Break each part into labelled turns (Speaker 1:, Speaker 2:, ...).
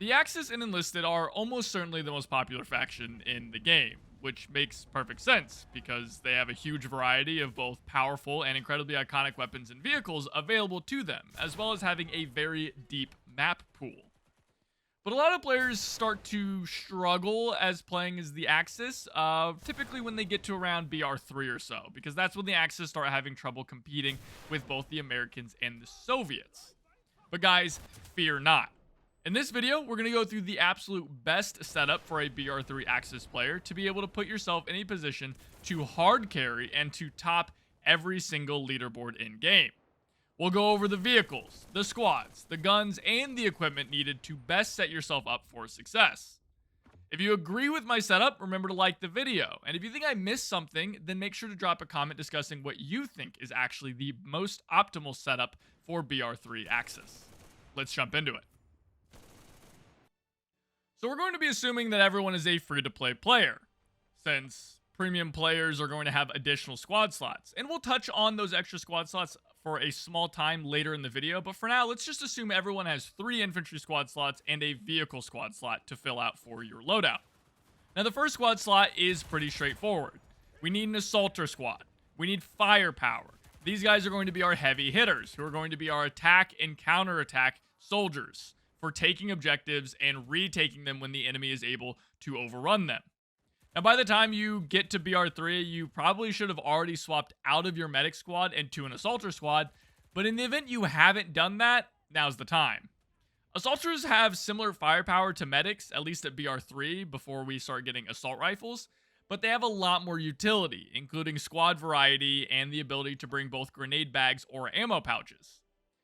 Speaker 1: The Axis and Enlisted are almost certainly the most popular faction in the game, which makes perfect sense because they have a huge variety of both powerful and incredibly iconic weapons and vehicles available to them, as well as having a very deep map pool. But a lot of players start to struggle as playing as the Axis, typically when they get to around BR3 or so, because that's when the Axis start having trouble competing with both the Americans and the Soviets. But guys, fear not. In this video, we're going to go through the absolute best setup for a BR3 Axis player to be able to put yourself in a position to hard carry and to top every single leaderboard in game. We'll go over the vehicles, the squads, the guns, and the equipment needed to best set yourself up for success. If you agree with my setup, remember to like the video. And if you think I missed something, then make sure to drop a comment discussing what you think is actually the most optimal setup for BR3 Axis. Let's jump into it. So we're going to be assuming that everyone is a free-to-play player, since premium players are going to have additional squad slots. And we'll touch on those extra squad slots for a small time later in the video, but for now, let's just assume everyone has 3 infantry squad slots and a vehicle squad slot to fill out for your loadout. Now, the first squad slot is pretty straightforward. We need an assaulter squad. We need firepower. These guys are going to be our heavy hitters, who are going to be our attack and counterattack soldiers for taking objectives and retaking them when the enemy is able to overrun them. Now, by the time you get to BR3, you probably should have already swapped out of your medic squad into an assaulter squad, but in the event you haven't done that, now's the time. Assaulters have similar firepower to medics, at least at BR3, before we start getting assault rifles, but they have a lot more utility, including squad variety and the ability to bring both grenade bags or ammo pouches.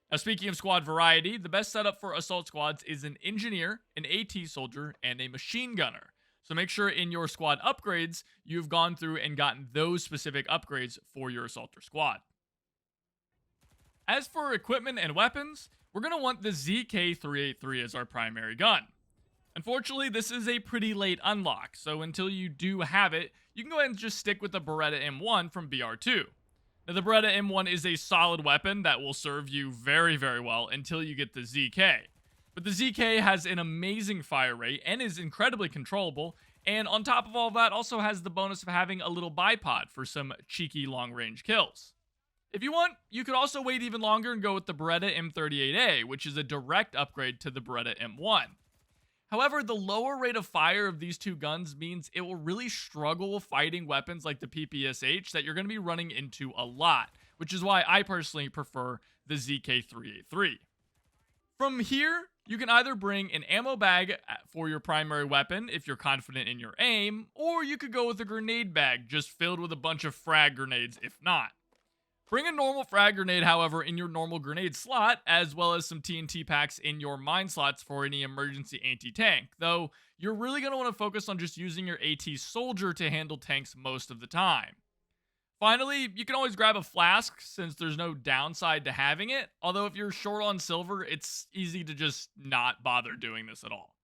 Speaker 1: Now, speaking of squad variety, the best setup for assault squads is an engineer, an AT soldier, and a machine gunner. So make sure in your squad upgrades, you've gone through and gotten those specific upgrades for your assaulter squad. As for equipment and weapons, we're going to want the ZK383 as our primary gun. Unfortunately, this is a pretty late unlock, so until you do have it, you can go ahead and just stick with the Beretta M1 from BR2. Now, the Beretta M1 is a solid weapon that will serve you very, very well until you get the ZK. But the ZK has an amazing fire rate and is incredibly controllable, and on top of all that, also has the bonus of having a little bipod for some cheeky long-range kills. If you want, you could also wait even longer and go with the Beretta M38A, which is a direct upgrade to the Beretta M1. However, the lower rate of fire of these two guns means it will really struggle fighting weapons like the PPSH that you're going to be running into a lot, which is why I personally prefer the ZK383. From here, you can either bring an ammo bag for your primary weapon if you're confident in your aim, or you could go with a grenade bag just filled with a bunch of frag grenades if not. Bring a normal frag grenade, however, in your normal grenade slot, as well as some TNT packs in your mine slots for any emergency anti-tank, though you're really going to want to focus on just using your AT soldier to handle tanks most of the time. Finally, you can always grab a flask since there's no downside to having it, although if you're short on silver, it's easy to just not bother doing this at all.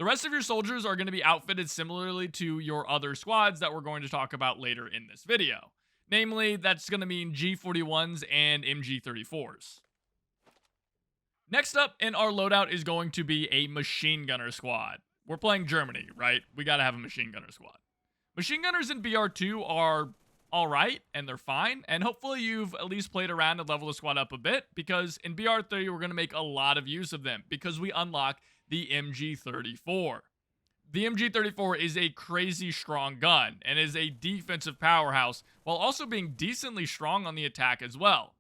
Speaker 1: The rest of your soldiers are going to be outfitted similarly to your other squads that we're going to talk about later in this video. Namely, that's going to mean G41s and MG34s. Next up in our loadout is going to be a machine gunner squad. We're playing Germany, right? We got to have a machine gunner squad. Machine gunners in BR2 are alright, and they're fine, and hopefully you've at least played around and leveled the squad up a bit, because in BR3 we're going to make a lot of use of them, because we unlock the MG34. The MG34 is a crazy strong gun, and is a defensive powerhouse, while also being decently strong on the attack as well.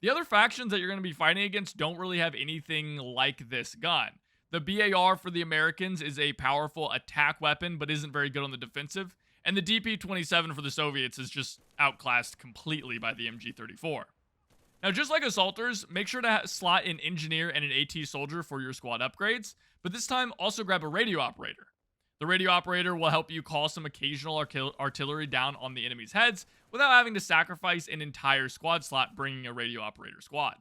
Speaker 1: The other factions that you're going to be fighting against don't really have anything like this gun. The BAR for the Americans is a powerful attack weapon, but isn't very good on the defensive, and the DP-27 for the Soviets is just outclassed completely by the MG34. Now, just like assaulters, make sure to slot an engineer and an AT soldier for your squad upgrades, but this time also grab a radio operator. The radio operator will help you call some occasional artillery down on the enemy's heads without having to sacrifice an entire squad slot bringing a radio operator squad.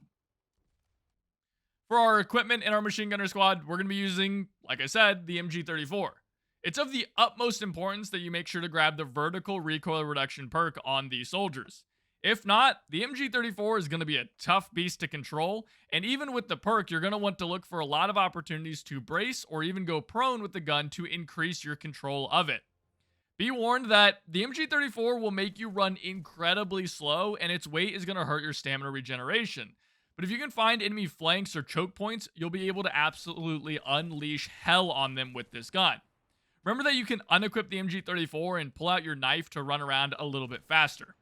Speaker 1: For our equipment in our machine gunner squad, we're going to be using, like I said, the MG34. It's of the utmost importance that you make sure to grab the vertical recoil reduction perk on these soldiers. If not, the MG34 is going to be a tough beast to control, and even with the perk, you're going to want to look for a lot of opportunities to brace or even go prone with the gun to increase your control of it. Be warned that the MG34 will make you run incredibly slow, and its weight is going to hurt your stamina regeneration. But if you can find enemy flanks or choke points, you'll be able to absolutely unleash hell on them with this gun. Remember that you can unequip the MG34 and pull out your knife to run around a little bit faster.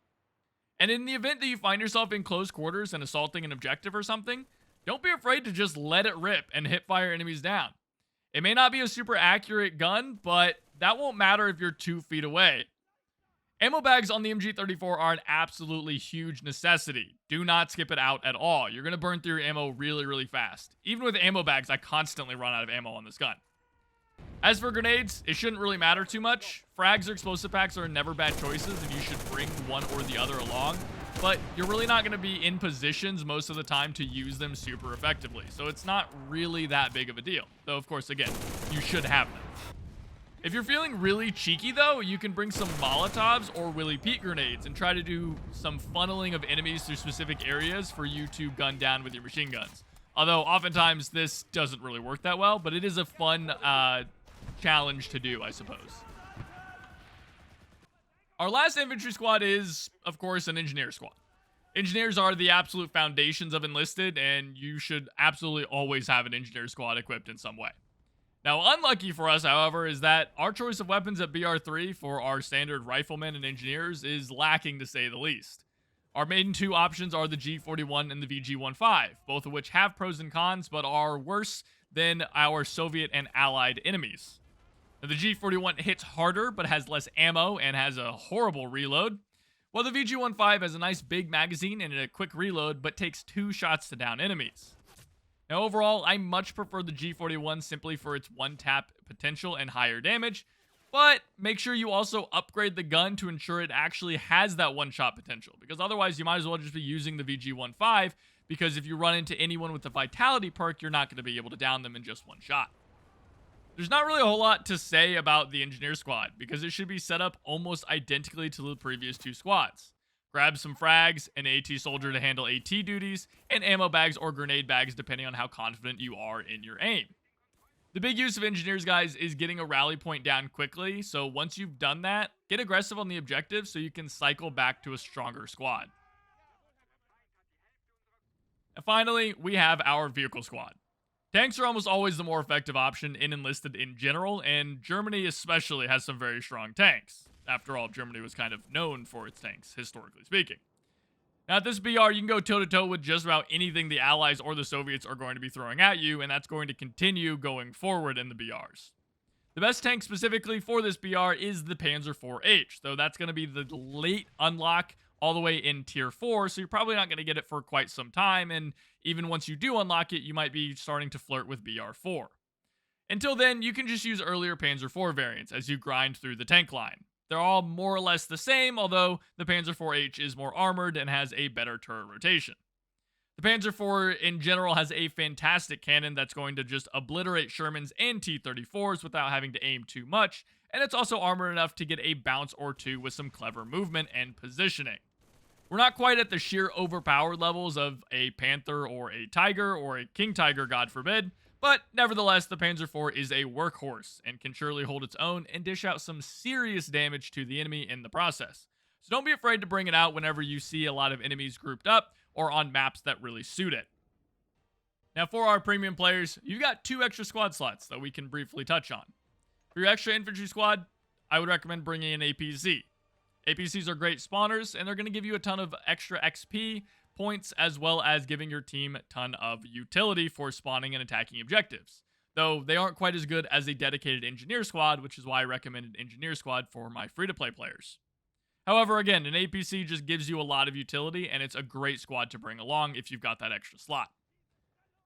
Speaker 1: And in the event that you find yourself in close quarters and assaulting an objective or something, don't be afraid to just let it rip and hip fire enemies down. It may not be a super accurate gun, but that won't matter if you're 2 feet away. Ammo bags on the MG34 are an absolutely huge necessity. Do not skip it out at all. You're going to burn through your ammo really, really fast. Even with ammo bags, I constantly run out of ammo on this gun. As for grenades, it shouldn't really matter too much. Frags or explosive packs are never bad choices, and you should bring one or the other along. But you're really not going to be in positions most of the time to use them super effectively. So it's not really that big of a deal. Though, of course, again, you should have them. If you're feeling really cheeky, though, you can bring some Molotovs or Willy Pete grenades and try to do some funneling of enemies through specific areas for you to gun down with your machine guns. Although, oftentimes, this doesn't really work that well, but it is a fun challenge to do, I suppose. Our last infantry squad is, of course, an engineer squad. Engineers are the absolute foundations of Enlisted, and you should absolutely always have an engineer squad equipped in some way. Now, unlucky for us, however, is that our choice of weapons at BR3 for our standard riflemen and engineers is lacking, to say the least. Our main 2 options are the G41 and the VG15, both of which have pros and cons, but are worse than our Soviet and Allied enemies. Now, the G41 hits harder, but has less ammo and has a horrible reload, while the VG15 has a nice big magazine and a quick reload, but takes 2 shots to down enemies. Now, overall, I much prefer the G41 simply for its one-tap potential and higher damage, but make sure you also upgrade the gun to ensure it actually has that one-shot potential, because otherwise you might as well just be using the VG15, because if you run into anyone with the Vitality perk, you're not going to be able to down them in just one shot. There's not really a whole lot to say about the Engineer Squad, because it should be set up almost identically to the previous 2 squads. Grab some frags, an AT soldier to handle AT duties, and ammo bags or grenade bags depending on how confident you are in your aim. The big use of engineers, guys, is getting a rally point down quickly, so once you've done that, get aggressive on the objective so you can cycle back to a stronger squad. And finally, we have our vehicle squad. Tanks are almost always the more effective option in Enlisted in general, and Germany especially has some very strong tanks. After all, Germany was kind of known for its tanks, historically speaking. Now, at this BR, you can go toe-to-toe with just about anything the Allies or the Soviets are going to be throwing at you, and that's going to continue going forward in the BRs. The best tank specifically for this BR is the Panzer IV-H, though that's going to be the late unlock all the way in Tier 4, so you're probably not going to get it for quite some time, and even once you do unlock it, you might be starting to flirt with BR4. Until then, you can just use earlier Panzer IV variants as you grind through the tank line. They're all more or less the same, although the Panzer IV-H is more armored and has a better turret rotation. The Panzer IV in general has a fantastic cannon that's going to just obliterate Shermans and T-34s without having to aim too much, and it's also armored enough to get a bounce or 2 with some clever movement and positioning. We're not quite at the sheer overpowered levels of a Panther or a Tiger or a King Tiger, God forbid, but nevertheless, the Panzer IV is a workhorse and can surely hold its own and dish out some serious damage to the enemy in the process. So don't be afraid to bring it out whenever you see a lot of enemies grouped up or on maps that really suit it. Now, for our premium players, you've got 2 extra squad slots that we can briefly touch on. For your extra infantry squad, I would recommend bringing in APC. APCs are great spawners, and they're going to give you a ton of extra XP points, as well as giving your team a ton of utility for spawning and attacking objectives. Though they aren't quite as good as a dedicated engineer squad, which is why I recommended engineer squad for my free-to-play players. However, again, an APC just gives you a lot of utility, and it's a great squad to bring along if you've got that extra slot.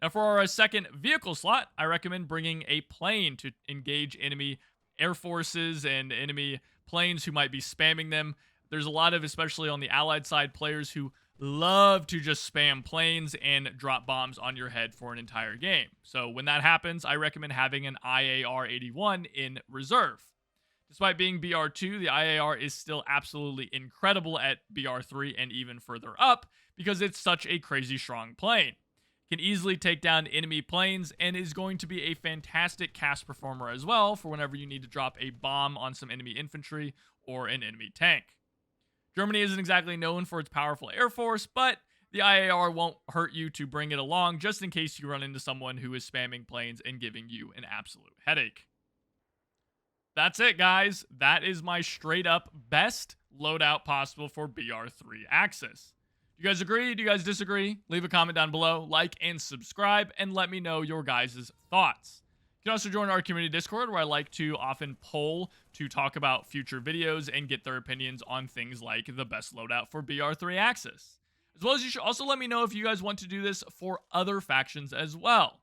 Speaker 1: Now, for our second vehicle slot, I recommend bringing a plane to engage enemy air forces and enemy planes who might be spamming them. There's a lot of, especially on the Allied side, players who love to just spam planes and drop bombs on your head for an entire game. So when that happens, I recommend having an IAR-81 in reserve. Despite being BR2, the IAR is still absolutely incredible at BR3 and even further up because it's such a crazy strong plane. It can easily take down enemy planes and is going to be a fantastic cast performer as well for whenever you need to drop a bomb on some enemy infantry or an enemy tank. Germany isn't exactly known for its powerful air force, but the IAR won't hurt you to bring it along just in case you run into someone who is spamming planes and giving you an absolute headache. That's it, guys. That is my straight up best loadout possible for BR3 Axis. Do you guys agree? Do you guys disagree? Leave a comment down below, like and subscribe, and let me know your guys' thoughts. You can also join our community Discord where I like to often poll to talk about future videos and get their opinions on things like the best loadout for BR3 Axis. As well as you should also let me know if you guys want to do this for other factions as well.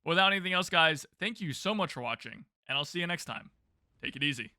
Speaker 1: But without anything else, guys, thank you so much for watching, and I'll see you next time. Take it easy.